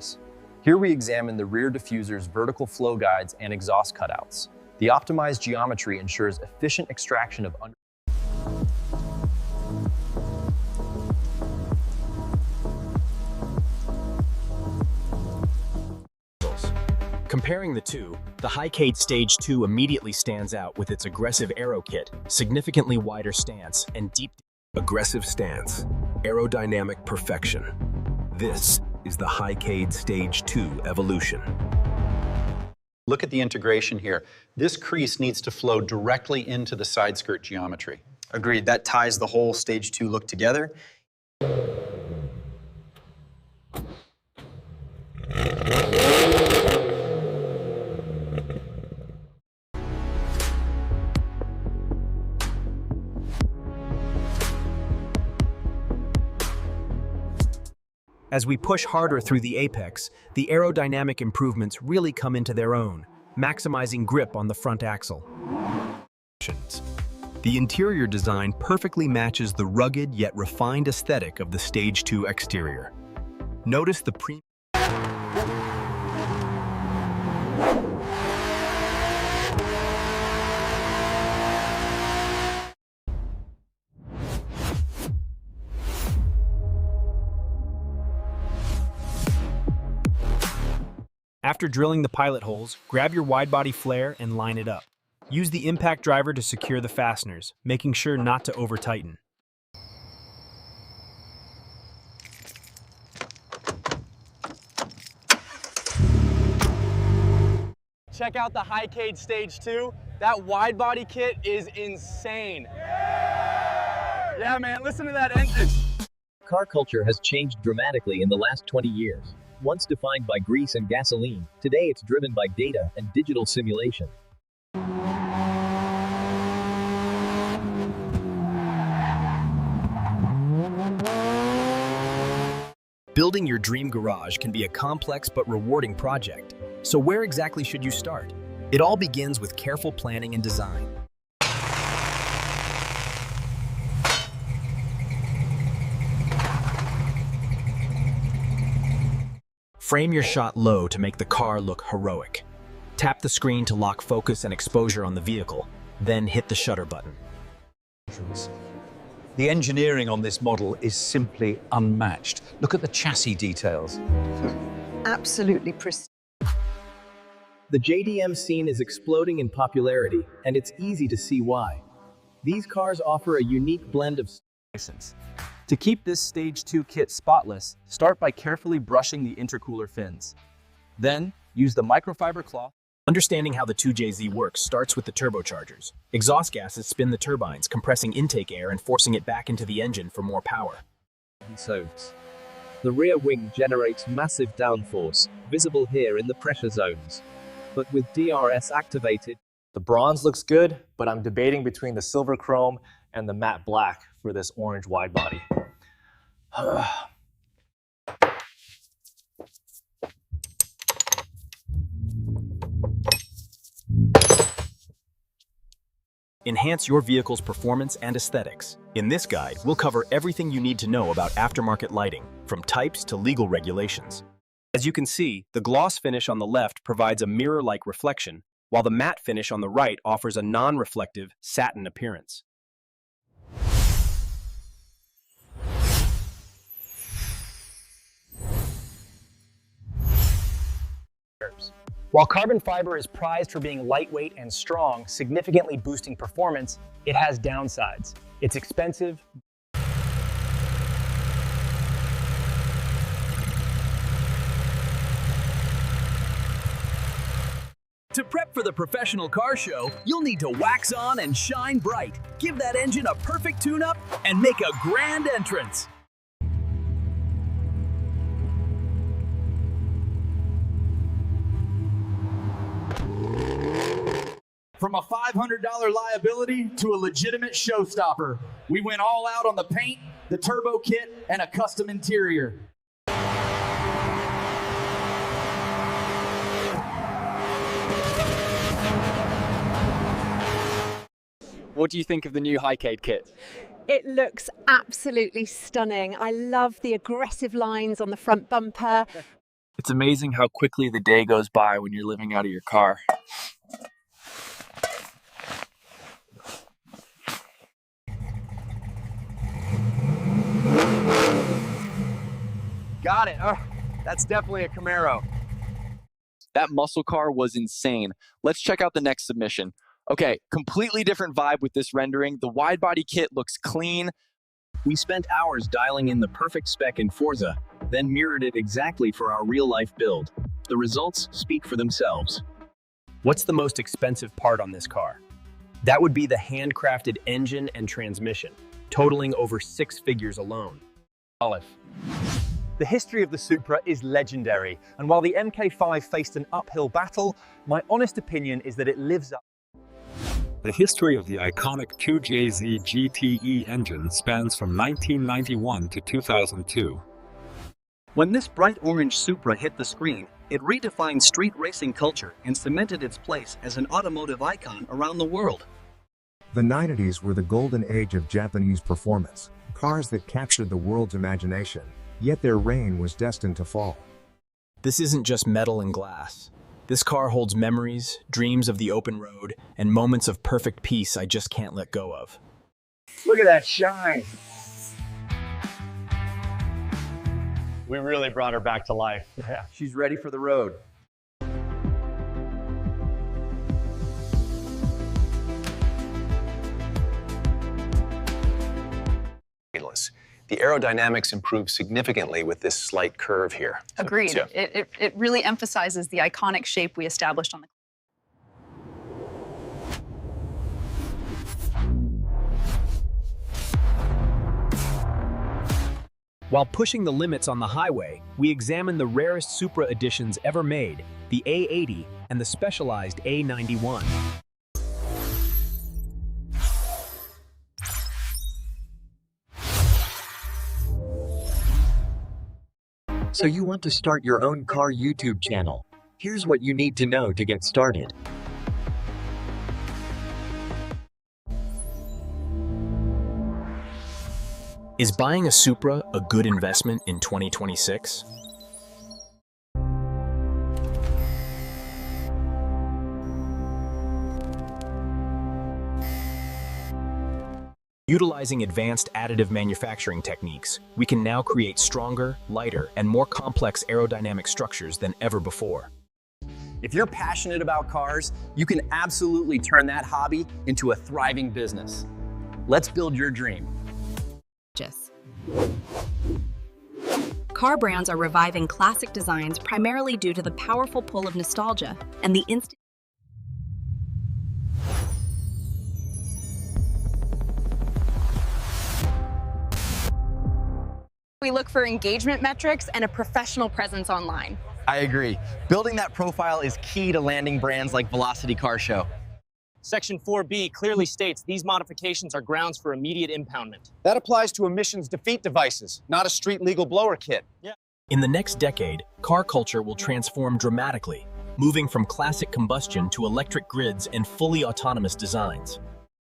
surface. Here we examine the rear diffuser's vertical flow guides and exhaust cutouts. The optimized geometry ensures efficient extraction of Comparing the two, the Hycade Stage 2 immediately stands out with its aggressive Aero kit, significantly wider stance, and deep aggressive stance, aerodynamic perfection. This is the Hycade Stage 2 evolution. Look at the integration here. This crease needs to flow directly into the side skirt geometry. Agreed, that ties the whole Stage 2 look together. As we push harder through the apex, the aerodynamic improvements really come into their own, maximizing grip on the front axle. The interior design perfectly matches the rugged yet refined aesthetic of the Stage 2 exterior. Notice the After drilling the pilot holes, grab your wide-body flare and line it up. Use the impact driver to secure the fasteners, making sure not to over-tighten. Check out the Hycade Stage 2. That wide-body kit is insane. Yeah, man, listen to that engine. Car culture has changed dramatically in the last 20 years. Once defined by grease and gasoline, today it's driven by data and digital simulation. Building your dream garage can be a complex but rewarding project. So where exactly should you start? It all begins with careful planning and design. Frame your shot low to make the car look heroic. Tap the screen to lock focus and exposure on the vehicle, then hit the shutter button. The engineering on this model is simply unmatched. Look at the chassis details. Absolutely pristine. The JDM scene is exploding in popularity, and it's easy to see why. These cars offer a unique blend of license. To keep this Stage 2 kit spotless, start by carefully brushing the intercooler fins. Then, use the microfiber cloth. Understanding how the 2JZ works starts with the turbochargers. Exhaust gases spin the turbines, compressing intake air and forcing it back into the engine for more power. The rear wing generates massive downforce, visible here in the pressure zones. But with DRS activated, The bronze looks good, but I'm debating between the silver chrome and the matte black for this orange wide body. Enhance your vehicle's performance and aesthetics. In this guide, we'll cover everything you need to know about aftermarket lighting, from types to legal regulations. As you can see, the gloss finish on the left provides a mirror-like reflection, while the matte finish on the right offers a non-reflective, satin appearance. While carbon fiber is prized for being lightweight and strong, significantly boosting performance, it has downsides. It's expensive. To prep for the professional car show, you'll need to wax on and shine bright, give that engine a perfect tune-up, and make a grand entrance. From a $500 liability to a legitimate showstopper, we went all out on the paint, the turbo kit, and a custom interior. What do you think of the new Hycade kit? It looks absolutely stunning. I love the aggressive lines on the front bumper. It's amazing how quickly the day goes by when you're living out of your car. Got it. That's definitely a Camaro. That muscle car was insane. Let's check out the next submission. Okay, completely different vibe with this rendering. The wide-body kit looks clean. We spent hours dialing in the perfect spec in Forza, then mirrored it exactly for our real-life build. The results speak for themselves. What's the most expensive part on this car? That would be the handcrafted engine and transmission, totaling over 6 figures alone. Olive. The history of the Supra is legendary, and while the MK5 faced an uphill battle, my honest opinion is that it lives up. The history of the iconic 2JZ GTE engine spans from 1991 to 2002. When this bright orange Supra hit the screen, it redefined street racing culture and cemented its place as an automotive icon around the world. The 90s were the golden age of Japanese performance, cars that captured the world's imagination, yet their reign was destined to fall. This isn't just metal and glass. This car holds memories, dreams of the open road, and moments of perfect peace I just can't let go of. Look at that shine. We really brought her back to life. Yeah, she's ready for the road. The aerodynamics improve significantly with this slight curve here. Agreed. It really emphasizes the iconic shape we established on the. While pushing the limits on the highway, we examine the rarest Supra editions ever made, the A80 and the specialized A91. So you want to start your own car YouTube channel? Here's what you need to know to get started. Is buying a Supra a good investment in 2026? Utilizing advanced additive manufacturing techniques, we can now create stronger, lighter, and more complex aerodynamic structures than ever before. If you're passionate about cars, you can absolutely turn that hobby into a thriving business. Let's build your dream. Car brands are reviving classic designs primarily due to the powerful pull of nostalgia and the instant. We look for engagement metrics and a professional presence online. I agree. Building that profile is key to landing brands like Velocity Car Show. Section 4B clearly states these modifications are grounds for immediate impoundment. That applies to emissions defeat devices, not a street legal blower kit. Yeah. In the next decade, car culture will transform dramatically, moving from classic combustion to electric grids and fully autonomous designs.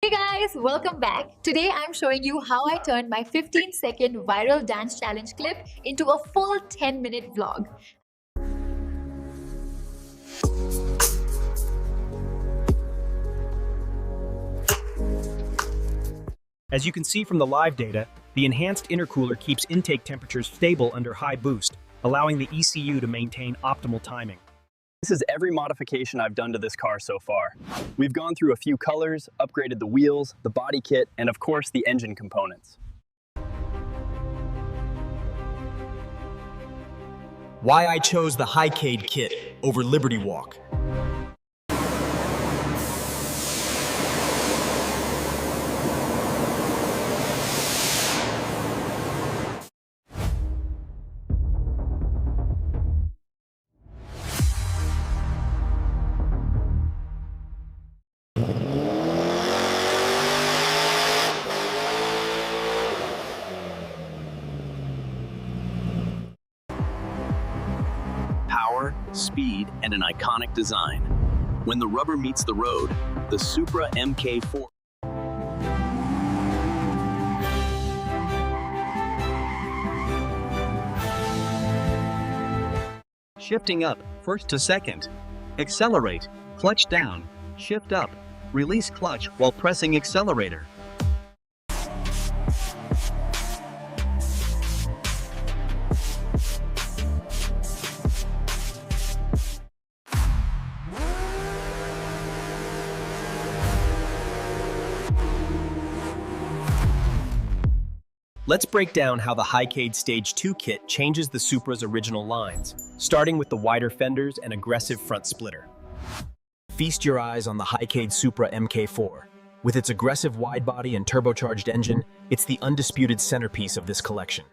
Hey guys, welcome back. Today I'm showing you how I turned my 15-second viral dance challenge clip into a full 10-minute vlog. As you can see from the live data, the enhanced intercooler keeps intake temperatures stable under high boost, allowing the ECU to maintain optimal timing. This is every modification I've done to this car so far. We've gone through a few colors, upgraded the wheels, the body kit, and of course the engine components. Why I chose the Hycade kit over Liberty Walk. Power, speed, and an iconic design. When the rubber meets the road, the Supra MK4 shifting up, first to second. Accelerate, clutch down, shift up, release clutch while pressing accelerator. Let's break down how the Hycade Stage 2 kit changes the Supra's original lines, starting with the wider fenders and aggressive front splitter. Feast your eyes on the Hycade Supra MK4. With its aggressive wide body and turbocharged engine, it's the undisputed centerpiece of this collection.